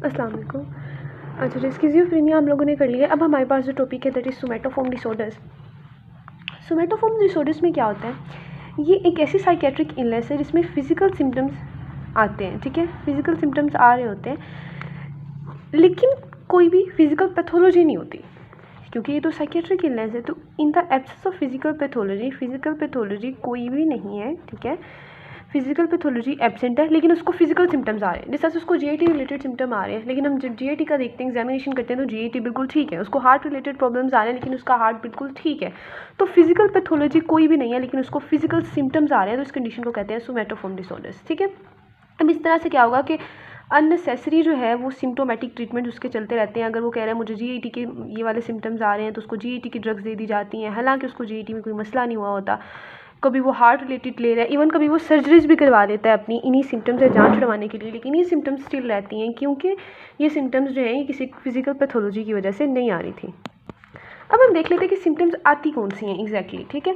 अस्सलाम वालेकुम। अच्छा, स्किज़ोफ्रेनिया हम लोगों ने कर लिया। अब हमारे पास जो टॉपिक है दैट इज़ सोमैटोफोर्म डिसऑर्डर्स। सोमैटोफोर्म डिसऑर्डर्स में क्या होता है, ये एक ऐसी साइकेट्रिक इलनेस है जिसमें फ़िज़िकल सिम्टम्स आते हैं, ठीक है, फ़िज़िकल सिम्टम्स आ रहे होते हैं लेकिन कोई भी फ़िज़िकल पैथोलॉजी नहीं होती, क्योंकि ये तो साइकेट्रिक इलनेस है। तो in the absence of physical pathology कोई भी नहीं है, ठीक है, फिजिकल पैथोलॉजी एब्सेंट है लेकिन उसको फिजिकल सिम्टम्स आ रहे हैं। जैसे उसको जीआईटी रिलेटेड सिम्टम आ रहे हैं, लेकिन हम जब जीआईटी का देखते हैं, एग्जामिनेशन करते हैं, तो जीआईटी बिल्कुल ठीक है, उसको हार्ट रिलेटेड प्रॉब्लम्स आ रहे हैं लेकिन उसका हार्ट बिल्कुल ठीक है। तो फिजिकल पैथोलॉजी कोई भी नहीं है लेकिन उसको फिजिकल सिम्टम्स आ रहे हैं, तो इस कंडीशन को कहते हैं सोमैटोफोर्म डिसऑर्डर्स, ठीक है। अब इस तरह से क्या होगा कि अननेसेसरी जो है वो सिम्टोमेटिक ट्रीटमेंट उसके चलते रहते हैं। अगर वो कह रहा है मुझे जीआईटी के ये वाले सिम्टम्स आ रहे हैं तो उसको जीआईटी की ड्रग्स दे दी जाती हैं, हालांकि उसको जीआईटी में कोई मसला नहीं हुआ होता। कभी वो हार्ट रिलेटेड ले रहा है, इवन कभी वो सर्जरीज भी करवा देता है अपनी इन्हीं सिम्टम्स से जान छुड़वाने के लिए, लेकिन ये सिम्टम्स स्टिल रहती हैं क्योंकि ये सिम्टम्स जो हैं ये किसी फिजिकल पैथोलॉजी की वजह से नहीं आ रही थी। अब हम देख लेते हैं कि सिम्टम्स आती कौन सी हैं एग्जैक्टली, ठीक है।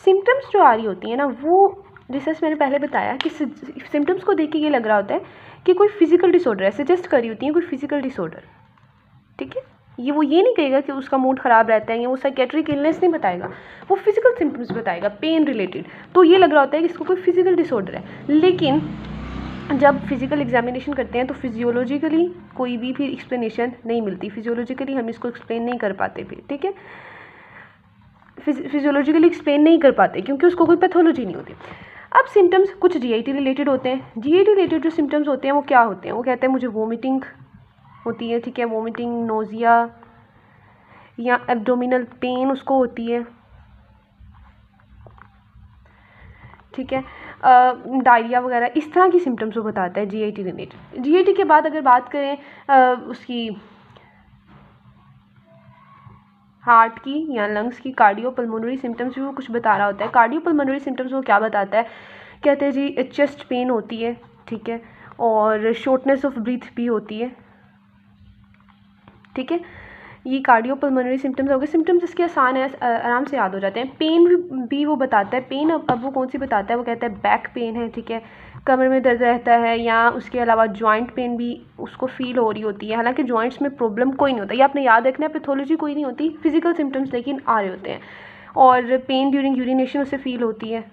सिम्टम्स जो आ रही होती हैं ना, वो जैसे मैंने पहले बताया कि सिम्टम्स को देख के ये लग रहा होता है कि कोई फिजिकल डिसऑर्डर है, सजेस्ट कर रही होती है कोई फिजिकल डिसऑर्डर, ठीक है। ये नहीं कहेगा कि उसका मूड ख़राब रहता है, या वो साइकेट्रिक इलनेस नहीं बताएगा, वो फिजिकल सिम्टम्स बताएगा पेन रिलेटेड। तो ये लग रहा होता है कि इसको कोई फिजिकल डिसऑर्डर है, लेकिन जब फिजिकल एग्जामिनेशन करते हैं तो फिजियोलॉजिकली कोई भी फिर एक्सप्लेनेशन नहीं मिलती, फिजियोलॉजिकली हम इसको एक्सप्लेन नहीं कर पाते फिर, ठीक है, फिजियोलॉजिकली एक्सप्लेन नहीं कर पाते क्योंकि उसको कोई पैथोलॉजी नहीं होती। अब सिम्टम्स कुछ जीआईटी रिलेटेड होते हैं। जीआईटी रिलेटेड जो सिम्टम्स होते हैं वो क्या होते हैं, वो कहते हैं मुझे वोमिटिंग होती है, ठीक है, वोमिटिंग, नोजिया या एब्डोमिनल पेन उसको होती है, ठीक है, डायरिया वगैरह, इस तरह की सिम्टम्स वो बताता है जीआईटी रिलेटेड। जीआईटी के बाद अगर बात करें उसकी हार्ट की या लंग्स की, कार्डियोपल्मोनरी सिम्टम्स भी वो कुछ बता रहा होता है। कार्डियोपल्मोनरी सिम्टम्स वो क्या बताता है, कहते हैं जी चेस्ट पेन होती है, ठीक है, और शॉर्टनेस ऑफ ब्रीथ भी होती है, ठीक है। ये कार्डियोपल्मोनरी सिम्टम्स हो गए। सिम्टम्स इसके आसान है, आराम से याद हो जाते हैं। पेन भी वो बताता है, पेन अब वो कौन सी बताता है, वो कहता है बैक पेन है, ठीक है, कमर में दर्द रहता है, या उसके अलावा जॉइंट पेन भी उसको फील हो रही होती है, हालांकि जॉइंट्स में प्रॉब्लम कोई नहीं होता, ये आपने याद रखना है, पैथोलॉजी कोई नहीं होती, फिजिकल सिम्टम्स लेकिन आ रहे होते हैं। और पेन ड्यूरिंग यूरिनेशन उसे फील होती है,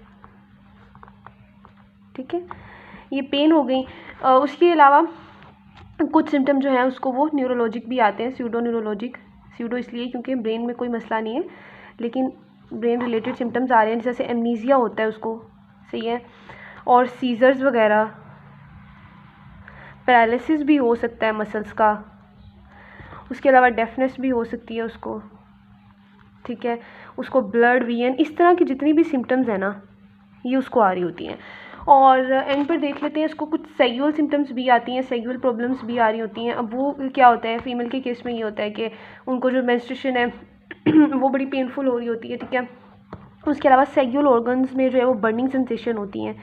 ठीक है, ये पेन हो गई। उसके अलावा कुछ सिम्टम जो है उसको वो न्यूरोलॉजिक भी आते हैं, स्यूडो न्यूरोलॉजिक, स्यूडो इसलिए क्योंकि ब्रेन में कोई मसला नहीं है लेकिन ब्रेन रिलेटेड सिम्टम्स आ रहे हैं, जैसे एमनीजिया होता है उसको, सही है, और सीजर्स वगैरह, पैरालिसिस भी हो सकता है मसल्स का, उसके अलावा डेफनेस भी हो सकती है उसको, ठीक है, उसको ब्लड विजन, इस तरह की जितनी भी सिम्टम्स हैं ना ये उसको आ रही होती हैं। और एंड पर देख लेते हैं इसको कुछ सेक्सुअल सिम्टम्स भी आती हैं, सेक्सुअल प्रॉब्लम्स भी आ रही होती हैं। अब वो क्या होता है, फीमेल के केस में ये होता है कि उनको जो मेंस्ट्रुएशन है वो बड़ी पेनफुल हो रही होती है, ठीक है। उसके अलावा सेक्सुअल ऑर्गन्स में जो है वो बर्निंग सेंसेशन होती हैं,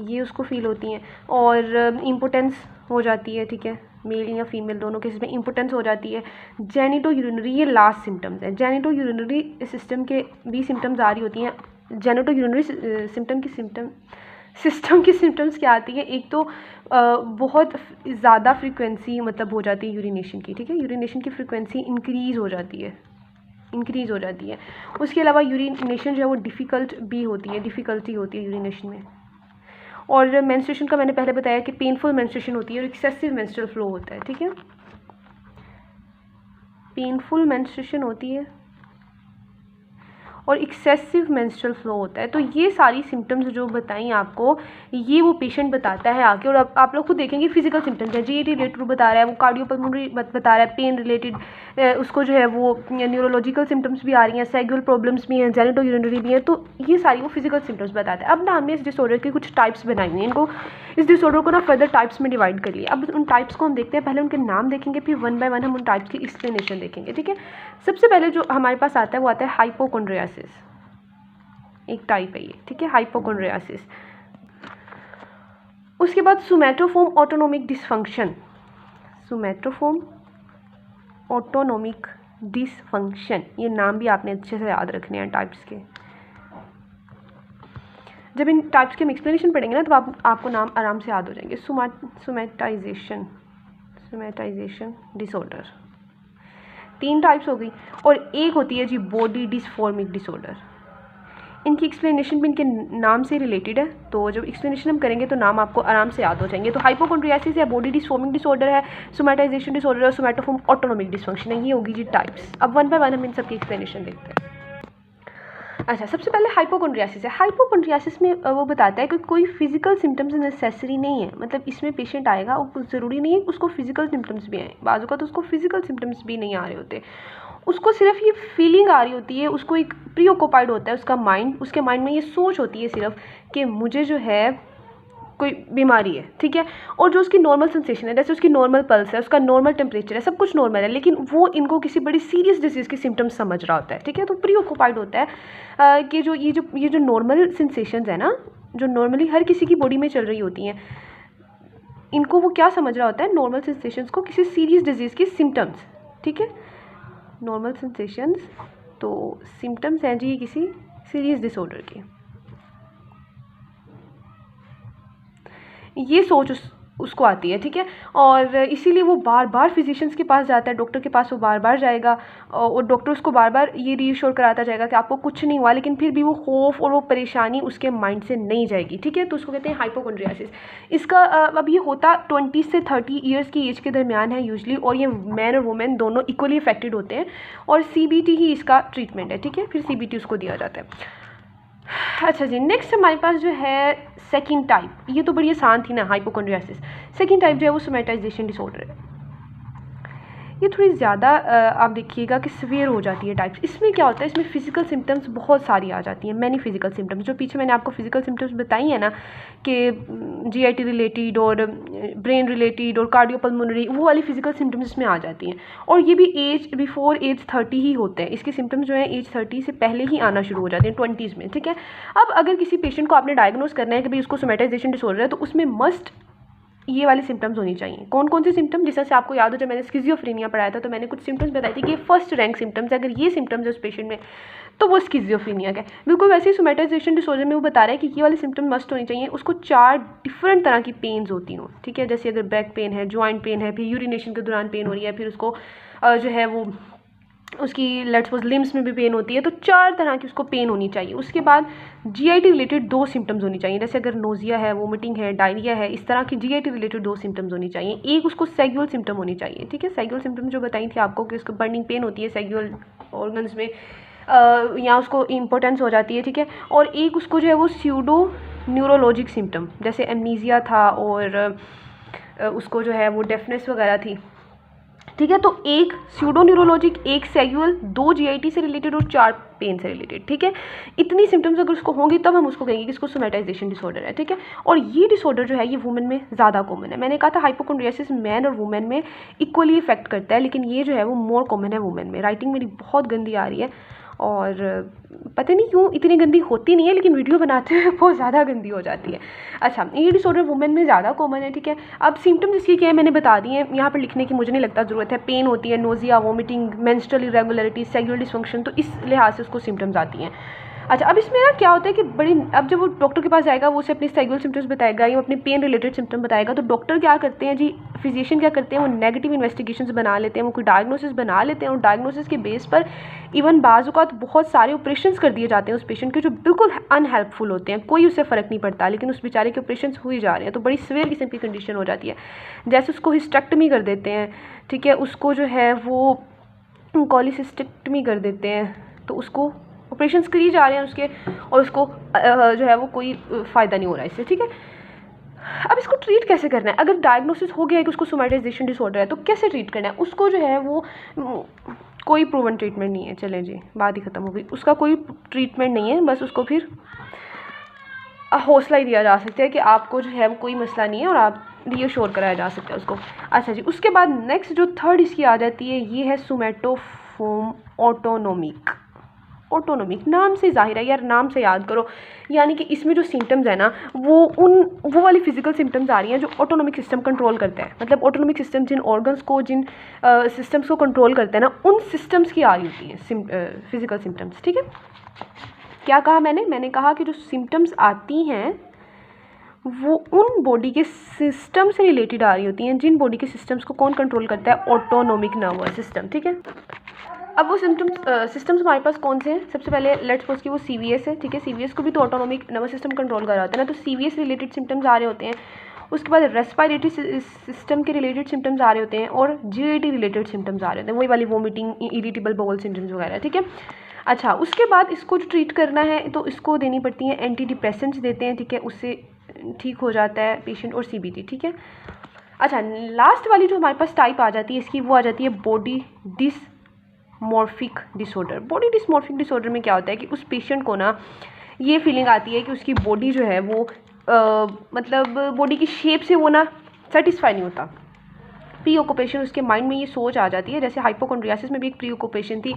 ये उसको फील होती हैं, और इम्पोटेंस हो जाती है, ठीक है, मेल या फीमेल दोनों केस में इम्पोटेंस हो जाती है। जेनिटो यूरिनरी, ये लास्ट सिम्टम्स है, जेनिटो यूरिनरी सिस्टम के भी सिम्टम्स आ रही होती हैं। जेनिटो यूरिनरी सिस्टम की सिम्टम्स क्या आती है, एक तो बहुत ज़्यादा फ्रीक्वेंसी मतलब हो जाती है यूरिनेशन की, ठीक है, यूरिनेशन की फ्रीक्वेंसी इंक्रीज़ हो जाती है, उसके अलावा यूरिनेशन जो है वो डिफ़िकल्टी होती है यूरिनेशन में। और मेंस्ट्रुएशन का मैंने पहले बताया कि पेनफुल मेंस्ट्रुएशन होती है और एक्सेसिव मेंस्ट्रुअल फ्लो होता है, ठीक है, पेनफुल मेंस्ट्रुएशन होती है और एक्सेसिव मेंस्ट्रुअल फ्लो होता है। तो ये सारी सिम्टम्स जो बताई आपको, ये वो पेशेंट बताता है आके, और अब आप लोग खुद देखेंगे फिजिकल सिम्टम्स है, जीआईटी रिलेटेड बता रहा है, वो कार्डियोपल्मोनरी बता रहा है, पेन रिलेटेड उसको जो है वो न्यूरोलॉजिकल सिम्टम्स भी आ रही हैं, सेक्सुअल प्रॉब्लम्स भी हैं, जेनिटो यूरिनरी भी हैं, तो ये सारी वो फिजिकल सिम्टम्स बताता है। अब ना हमने इस डिसऑर्डर की कुछ टाइप्स बनाई हुई हैं, इनको इस डिसऑर्डर को ना फर्दर टाइप्स में डिवाइड कर लिया। अब उन टाइप्स को हम देखते हैं, पहले उनके नाम देखेंगे, फिर वन बाय वन हम उन टाइप्स की एक्सप्लेनेशन देखेंगे, ठीक है। सबसे पहले जो हमारे पास आता है वो आता है हाइपोकोंड्रियासिस, एक टाइप है ये, ठीक है, हाइपोकोंड्रियासिस। उसके बाद सोमैटोफोर्म ऑटोनोमिक डिसफंक्शन, सोमैटोफोर्म ऑटोनोमिक डिसफंक्शन, ये नाम भी आपने अच्छे से याद रखने हैं टाइप्स के। जब इन टाइप्स के हम एक्सप्लेनेशन पढ़ेंगे ना तो आपको नाम आराम से याद हो जाएंगे। सोमैटाइजेशन, सोमेटाइजेशन डिसऑर्डर, 3 टाइप्स हो गई। और एक होती है जी बॉडी डिसफॉर्मिक डिसऑर्डर। इनकी एक्सप्लेनेशन भी इनके नाम से रिलेटेड है, तो जब एक्सप्लेनेशन हम करेंगे तो नाम आपको आराम से याद हो जाएंगे। तो हाइपोकॉन्ड्रियासिस है, बॉडी डिसफॉर्मिक डिसऑर्डर है, सोमेटाइजेशन डिसऑर्डर और सोमेटोफॉर्म ऑटोनोमिक डिसफंक्शन है। ये होगी जी टाइप्स। अब वन बाय वन हम इन सबकी एक्सप्लेनेशन देखते हैं। अच्छा, सबसे पहले हाइपोकॉन्ड्रियासिस है। हाइपोकॉन्ड्रियासिस में वो बताता है कि कोई फिजिकल सिम्टम्स नेसेसरी नहीं है, मतलब इसमें पेशेंट आएगा और ज़रूरी नहीं है उसको फिजिकल सिम्टम्स भी आए, बाजू का तो उसको फिजिकल सिम्टम्स भी नहीं आ रहे होते, उसको सिर्फ ये फीलिंग आ रही होती है, उसको एक प्री ऑक्युपाइड होता है उसका माइंड, उसके माइंड में ये सोच होती है सिर्फ कि मुझे जो है कोई बीमारी है, ठीक है। और जो उसकी नॉर्मल सेंसेशन है, जैसे उसकी नॉर्मल पल्स है, उसका नॉर्मल टेम्परेचर है, सब कुछ नॉर्मल है, लेकिन वो इनको किसी बड़ी सीरियस डिजीज़ की सिम्टम्स समझ रहा होता है, ठीक है। तो प्री ऑक्युपाइड होता है कि जो ये जो नॉर्मल सेंसेशंस है ना, जो नॉर्मली हर किसी की बॉडी में चल रही होती हैं, इनको वो क्या समझ रहा होता है, नॉर्मल सेंसेशंस को किसी सीरियस डिजीज़ की सिम्टम्स, ठीक है। नॉर्मल सेंसेशंस तो सिम्टम्स हैं जी किसी सीरियस डिसऑर्डर के। ये सोच उसको आती है, ठीक है। और इसीलिए वो बार बार फिजिशियंस के पास जाता है, डॉक्टर के पास वो बार बार जाएगा और डॉक्टर उसको बार बार ये रीअश्योर कराता जाएगा कि आपको कुछ नहीं हुआ, लेकिन फिर भी वो खौफ और वो परेशानी उसके माइंड से नहीं जाएगी, ठीक है। तो उसको कहते हैं हाइपोकॉन्ड्रियासिस। इसका अब ये होता 20 से 30 ईयर्स की एज के दरमियान है यूजली, और ये मैन और वुमेन दोनों इक्वली अफेक्टेड होते हैं, और CBT ही इसका ट्रीटमेंट है, ठीक है। फिर CBT उसको दिया जाता है। अच्छा जी, नेक्स्ट हमारे पास जो है सेकंड टाइप, ये तो बड़ी आसान थी ना हाइपोकॉन्ड्रियासिस। सेकंड टाइप जो है वो सोमेटाइजेशन डिसऑर्डर है। ये थोड़ी ज़्यादा आप देखिएगा कि सीवियर हो जाती है टाइप्स। इसमें क्या होता है, इसमें फिजिकल सिम्टम्स बहुत सारी आ जाती हैं, मैनी फिजिकल सिम्टम्स। जो पीछे मैंने आपको फिजिकल सिम्टम्स बताई है ना कि GIT रिलेटेड और ब्रेन रिलेटेड और कार्डियोपल्मोनरी, वो वाली फिजिकल सिम्टम्स इसमें आ जाती हैं। और ये भी बिफोर एज 30 ही होते हैं, इसके सिम्टम्स जो हैं एज 30 से पहले ही आना शुरू हो जाते हैं, 20s में, ठीक है। अब अगर किसी पेशेंट को आपने डायग्नोस करना है कि भाई उसको सोमेटाइजेशन डिसऑर्डर है, तो उसमें मस्ट ये वाले सिम्टम्स होनी चाहिए। कौन कौन से सिम्टम, जिससे से आपको याद हो जब मैंने स्किज़ोफ्रेनिया पढ़ाया था तो मैंने कुछ सिम्टम्स बताए थे कि फर्स्ट रैंक सिम्टम्स है, अगर ये सिम्टम्स है उस पेशेंट में तो वो स्किज़ोफ्रेनिया का है। बिल्कुल वैसे ही सोमेटाइजेशन डिसऑर्डर में वो बता रहा है कि ये वाले सिम्टम मस्ट होने चाहिए, उसको 4 डिफरेंट तरह की पेन्स होती हों, ठीक है। जैसे अगर बैक पेन है, जॉइंट पेन है, फिर यूरिनेशन के दौरान पेन हो रही है, फिर उसको जो है वो उसकी लेट्स सपोज लिम्स में भी पेन होती है, तो 4 तरह की उसको पेन होनी चाहिए। उसके बाद GIT रिलेटेड 2 सिम्टम्स होनी चाहिए, जैसे अगर नोजिया है, वोमिटिंग है, डायरिया है, इस तरह की GIT रिलेटेड 2 सिम्टम्स होनी चाहिए। एक उसको सेगुअल सिम्टम होनी चाहिए, ठीक है। सेगुअल सिम्टम जो बताई थी आपको कि उसको बर्निंग पेन होती है सेगुअल ऑर्गन्स में, या उसको इम्पोर्टेंस हो जाती है, ठीक है। और एक उसको जो है वो स्यूडो न्यूरोलॉजिक सिम्टम, जैसे एमनीजिया था और उसको जो है वो डेफनेस वगैरह थी, ठीक है। तो एक स्यूडो न्यूरोलॉजिक, एक सेगुअल, 2 GIT से रिलेटेड और 4 पेन से रिलेटेड, ठीक है। इतनी सिम्टम्स अगर उसको होंगी तब हम उसको कहेंगे कि इसको सोमेटाइजेशन डिसऑर्डर है, ठीक है। और ये डिसऑर्डर जो है ये वुमेन में ज़्यादा कॉमन है। मैंने कहा था हाइपोकॉन्ड्रियासिस मैन और वुमेन में इक्वली इफेक्ट करता है, लेकिन ये जो है वो मोर कॉमन है वुमेन में। राइटिंग मेरी बहुत गंदी आ रही है और पता नहीं क्यों इतनी गंदी होती नहीं है, लेकिन वीडियो बनाते हुए बहुत ज़्यादा गंदी हो जाती है। अच्छा, ये डिसऑर्डर वुमेन में ज़्यादा कॉमन है, ठीक है। अब सिम्टम्स इसके क्या है मैंने बता दिए हैं, यहाँ पर लिखने की मुझे नहीं लगता ज़रूरत है। पेन होती है, nausea, vomiting, menstrual irregularity, sexual dysfunction, तो इस लिहाज से उसको सिम्टम्स आती हैं। अच्छा, अब इसमें ना क्या होता है कि अब जब वो डॉक्टर के पास जाएगा, वो उसे अपने सेक्सुअल सिम्टम्स बताएगा या अपने पेन रिलेटेड सिम्टम बताएगा, तो डॉक्टर क्या करते हैं जी, फिजिशियन क्या करते हैं, वो नेगेटिव इन्वेस्टिगेशंस बना लेते हैं, वो कोई डायग्नोसिस बना लेते हैं, और डायग्नोसिस के बेस पर इवन बाज़-औक़ात बहुत सारे ऑपरेशंस कर दिए जाते हैं उस पेशेंट के, जो बिल्कुल अनहेल्पफुल होते हैं, कोई उससे फ़र्क नहीं पड़ता, लेकिन उस बेचारे के ऑपरेशंस हो ही जा रहे हैं, तो बड़ी सीवियर किस्म की कंडीशन हो जाती है। जैसे उसको हिस्टेक्टमी कर देते हैं, ठीक है, उसको जो है वो कॉलीसिस्टेक्टमी कर देते हैं, तो उसको ऑपरेशंस करी जा रहे हैं उसके, और उसको जो है वो कोई फ़ायदा नहीं हो रहा है इससे, ठीक है। अब इसको ट्रीट कैसे करना है, अगर डायग्नोसिस हो गया है कि उसको सोमेटाइजेशन डिसऑर्डर है, तो कैसे ट्रीट करना है उसको, जो है वो कोई प्रूवन ट्रीटमेंट नहीं है। चलें जी, बात ही ख़त्म हो गई, उसका कोई ट्रीटमेंट नहीं है, बस उसको फिर हौसला ही दिया जा सकता है कि आपको जो है वो कोई मसला नहीं है, और आप रीअश्योर कराया जा सकता है उसको। अच्छा जी, उसके बाद नेक्स्ट जो थर्ड इसकी आ जाती है, ये है सोमेटोफॉर्म ऑटोनोमिक। ऑटोनोमिक नाम से जाहिर है यार, नाम से याद करो, यानी कि इसमें जो सिम्टम्स है ना वो वाली फिजिकल सिम्टम्स आ रही हैं जो ऑटोनोमिक सिस्टम कंट्रोल करता है। मतलब ऑटोनोमिक सिस्टम जिन ऑर्गन्स को, जिन सिस्टम्स को कंट्रोल करता है ना, उन सिस्टम्स की आ रही होती है फिजिकल सिम्टम्स, ठीक है। क्या कहा मैंने कहा कि जो सिम्टम्स आती हैं वो उन बॉडी के सिस्टम से रिलेटेड आ रही होती हैं जिन बॉडी के सिस्टम्स को कौन कंट्रोल करता है, ऑटोनोमिक नर्वस सिस्टम, ठीक है। अब वो सिस्टम्स हमारे पास कौन से हैं, सबसे पहले लेट्स सपोज कि वो CVS है, ठीक है। CVS को भी तो ऑटोनोमिक नर्वस सिस्टम कंट्रोल कर रहा होता है ना, तो CVS रिलेटेड सिम्टम्स आ रहे होते हैं। उसके बाद रेस्पिरेटरी सिस्टम के रिलेटेड सिम्टम्स आ रहे होते हैं और GAT रिलेटेड सिम्टम्स आ रहे होते हैं, वही वाली वोमिटिंग, इरिटेबल बाउल सिम्टम्स वगैरह, ठीक है। अच्छा, उसके बाद इसको जो ट्रीट करना है तो इसको देनी पड़ती हैं एंटी डिप्रेसेंट्स देते हैं, ठीक है, उससे ठीक हो जाता है पेशेंट, और CBT, ठीक है। अच्छा, लास्ट वाली जो हमारे पास टाइप आ जाती है इसकी, वो आ जाती है body dysmorphic disorder. Body dysmorphic disorder में क्या होता है कि उस पेशेंट को ना ये फीलिंग आती है कि उसकी बॉडी जो है वो मतलब बॉडी की शेप से वो ना सेटिस्फाई नहीं होता। प्री ऑक्यूपेशन, उसके माइंड में ये सोच आ जाती है, जैसे हाइपोकॉन्ड्रियासिस में भी एक प्री ऑक्यूपेशन थी,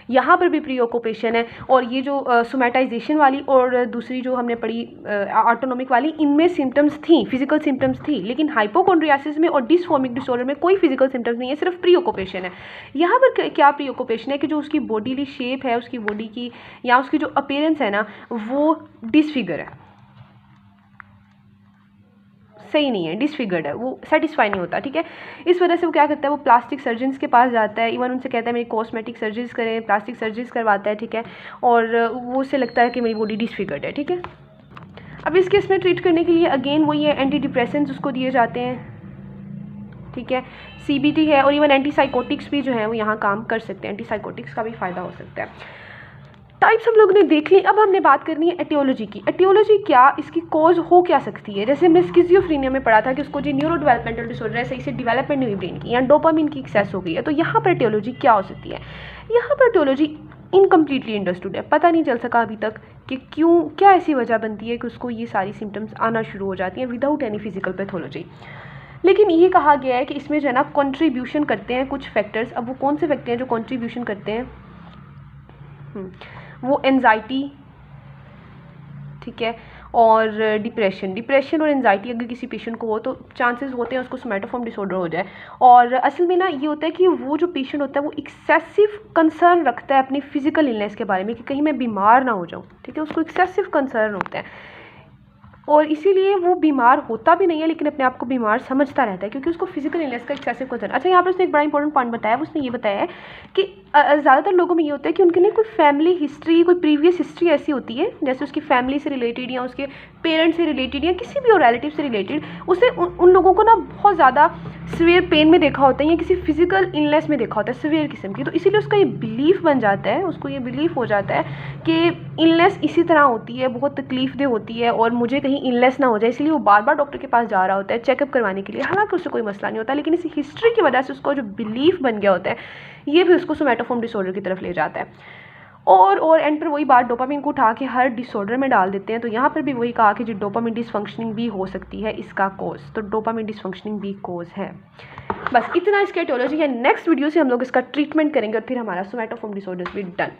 यहाँ पर भी प्री ऑक्यूपेशन है। और ये जो सोमैटाइजेशन वाली और दूसरी जो हमने पढ़ी ऑटोनोमिक वाली, इनमें सिम्टम्स थी, फिजिकल सिम्टम्स थी, लेकिन हाइपोकॉन्ड्रियासिस में और डिसफॉर्मिक डिसऑर्डर में कोई फिजिकल सिम्टम्स नहीं है, सिर्फ प्री ऑक्यूपेशन है। यहाँ पर क्या प्री ऑक्यूपेशन है कि जो उसकी बॉडीली शेप है उसकी बॉडी की, या उसकी जो अपीयरेंस है ना, वो डिसफिगर है, सही नहीं है, डिसफिगर्ड है, वो सेटिस्फाई नहीं होता, ठीक है। इस वजह से वो क्या करता है, वो प्लास्टिक सर्जन्स के पास जाता है, इवन उनसे कहता है मेरी कॉस्मेटिक सर्जरीज करें, प्लास्टिक सर्जरीज करवाता है, ठीक है, और वो उसे लगता है कि मेरी बॉडी डिसफिगर्ड है, ठीक है। अब इस केस में ट्रीट करने के लिए अगेन वही है, एंटी डिप्रेसेंट्स उसको दिए जाते हैं, ठीक है, CBT है, और इवन एंटीसाइकोटिक्स भी जो है वो यहाँ काम कर सकते हैं, एंटीसाइकोटिक्स का भी फ़ायदा हो सकता है। टाइप्स हम लोगों ने देख ली। अब हमने बात करनी है एटियोलॉजी की। एटियोलॉजी क्या, इसकी कॉज हो क्या सकती है। जैसे हमने स्किज़ोफ्रेनिया में पढ़ा था कि उसको जो न्यूरो डेवलपमेंटल डिसऑर्डर है, सही से डेवलपमेंट नहीं हुई ब्रेन की, या डोपामिन की एक्सेस हो गई है, तो यहाँ पर एटियोलॉजी क्या हो सकती है। यहाँ पर एटियोलॉजी इनकम्प्लीटली अंडरस्टूड है, पता नहीं चल सका अभी तक कि क्यों, क्या ऐसी वजह बनती है कि उसको ये सारी सिम्टम्स आना शुरू हो जाती हैं विदाउट एनी फिजिकल पैथोलॉजी। लेकिन ये कहा गया है कि इसमें जो है ना कंट्रीब्यूशन करते हैं कुछ फैक्टर्स। अब वो कौन से फैक्टर हैं जो कंट्रीब्यूशन करते हैं, वो एंजाइटी, ठीक है, और डिप्रेशन और एंजाइटी अगर किसी पेशेंट को हो तो चांसेस होते हैं उसको सोमैटोफॉर्म डिसऑर्डर हो जाए। और असल में ना ये होता है कि वो जो पेशेंट होता है वो एक्सेसिव कंसर्न रखता है अपनी फिजिकल इलनेस के बारे में कि कहीं मैं बीमार ना हो जाऊँ, ठीक है, उसको एक्सेसिव कंसर्न होता है, और इसीलिए वो बीमार होता भी नहीं है लेकिन अपने आप को बीमार समझता रहता है क्योंकि उसको फिजिकल इलनेस का एक्सेसिव कंसर्न। अच्छा, यहाँ पर उसने एक बड़ा इंपॉर्टेंट पॉइंट बताया, उसने ये बताया है कि ज़्यादातर लोगों में ये होता है कि उनके लिए कोई फैमिली हिस्ट्री, कोई प्रीवियस हिस्ट्री ऐसी होती है, जैसे उसकी फैमिली से रिलेटेड या उसके पेरेंट्स से रिलेटेड या किसी भी और रिलेटिव से रिलेटेड, उसे उन लोगों को ना बहुत ज़्यादा सीवियर पेन में देखा होता है या किसी फिजिकल इलनेस में देखा होता है सीवियर किस्म की, तो इसीलिए उसका ये बिलीफ बन जाता है, उसको ये बिलीफ हो जाता है कि इलनेस इसी तरह होती है, बहुत तकलीफ दे होती है और मुझे कहीं इलनेस ना हो जाए, इसलिए वो बार बार डॉक्टर के पास जा रहा होता है चेकअप करवाने के लिए, हालांकि उससे कोई मसला नहीं होता, लेकिन इस हिस्ट्री की वजह से उसका जो बिलीफ बन गया होता है ये भी उसको सोमैटोफॉर्म डिसऑर्डर की तरफ ले जाता है। और एंड पर वही बात, डोपामिन को उठा के हर डिसऑर्डर में डाल देते हैं, तो यहाँ पर भी वही कहा कि जो डोपामिन डिसफंक्शनिंग भी हो सकती है इसका कोज, तो डोपामिन डिसफंक्शनिंग भी कोज है। बस इतना इसका एटियोलॉजी है। नेक्स्ट वीडियो से हम लोग इसका ट्रीटमेंट करेंगे और फिर हमारा सोमैटोफॉर्म डिसऑर्डर्स भी डन।